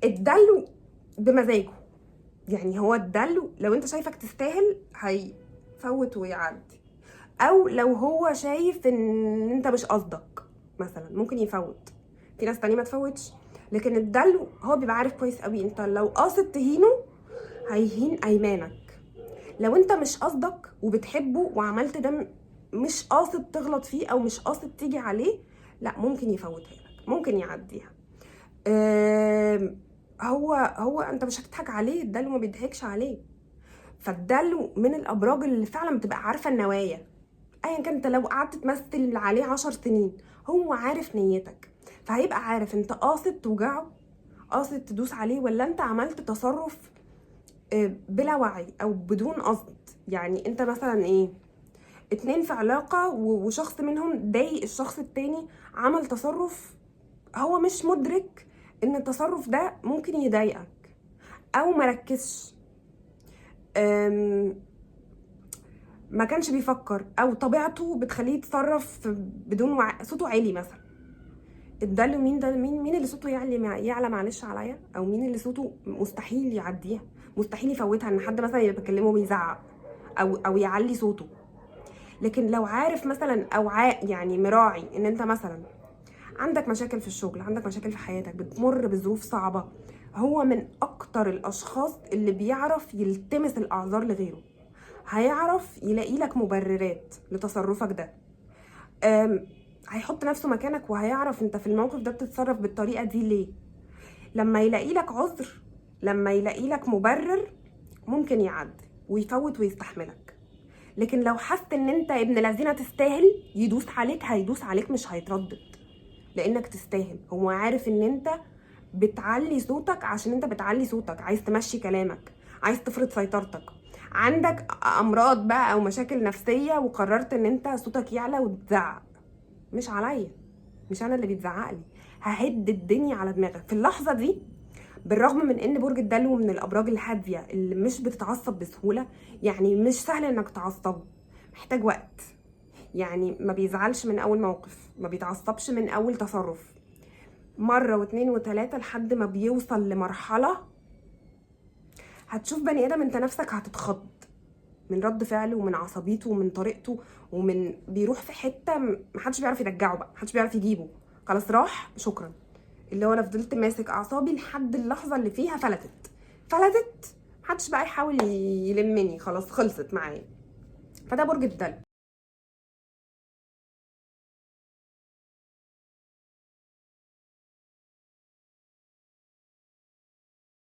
الدلو بمزاجه، يعني هو الدلو لو انت شايفك تستاهل هيفوت ويعدي، او لو هو شايف ان انت مش قصدك مثلا ممكن يفوت. في ناس تانية ما تفوتش، لكن الدلو هو بيبقى عارف كويس قوي انت لو قاصد تهينه هيهين ايمانك. لو انت مش قصدك وبتحبه وعملت ده مش قاصد تغلط فيه او مش قاصد تيجي عليه، لا ممكن يفوتها لك، ممكن يعديها. هو انت مش هتضحك عليه، الدلو ما بيضحكش عليه. فالدلو من الابراج اللي فعلا بتبقى عارفه النوايا. ايا كان انت لو قعدت تمثل عليه 10 سنين هو عارف نيتك، فهيبقى عارف انت قاصد توجعه، قاصد تدوس عليه، ولا انت عملت تصرف بلا وعي او بدون قصد. يعني انت مثلا ايه، اتنين في علاقة وشخص منهم ضايق الشخص التاني، عمل تصرف هو مش مدرك ان التصرف ده ممكن يضايقك، او مركزش، ما كانش بيفكر، او طبيعته بتخليه يتصرف بدون صوته عالي مثلا. الدلو مين ده؟ مين اللي صوته يعلى معلش عليا، او مين اللي صوته مستحيل يعديها، مستحيل يفوتها، ان حد مثلا يبقى بكلمه ويزعق او يعلي صوته. لكن لو عارف مثلا او يعني مراعي ان انت مثلا عندك مشاكل في الشغل، عندك مشاكل في حياتك، بتمر بظروف صعبة، هو من اكتر الاشخاص اللي بيعرف يلتمس الاعذار لغيره، هيعرف يلاقي لك مبررات لتصرفك ده. هيحط نفسه مكانك وهيعرف انت في الموقف ده بتتصرف بالطريقة دي ليه. لما يلاقي لك عذر، لما يلاقي لك مبرر، ممكن يعدي ويفوت ويستحملك. لكن لو حس ان انت ابن الذين تستاهل يدوس عليك، هيدوس عليك مش هيتردد، لانك تستاهل. هو عارف ان انت بتعلي صوتك عشان انت بتعلي صوتك، عايز تمشي كلامك، عايز تفرض سيطرتك، عندك امراض بقى او مشاكل نفسية وقررت ان انت صوتك يعلى وتزعق. مش عليا، مش انا اللي بيتزعق لي، ههد الدنيا على دماغك في اللحظة دي. بالرغم من ان برج الدلو من الابراج الهاديه اللي مش بتتعصب بسهوله، يعني مش سهل انك تعصبه، محتاج وقت، يعني ما بيزعلش من اول موقف، ما بيتعصبش من اول تصرف، مره واتنين وتلاته لحد ما بيوصل لمرحله هتشوف بني ادم انت نفسك هتتخض من رد فعله ومن عصبيته ومن طريقته، ومن بيروح في حته محدش بيعرف يرجعه بقى، محدش بيعرف يجيبه، خلاص راح شكرا. اللي هو انا فضلت ماسك اعصابي لحد اللحظه اللي فيها فلتت، محدش بقى يحاول يلمني، خلاص خلصت معايا. فده برج الدلو.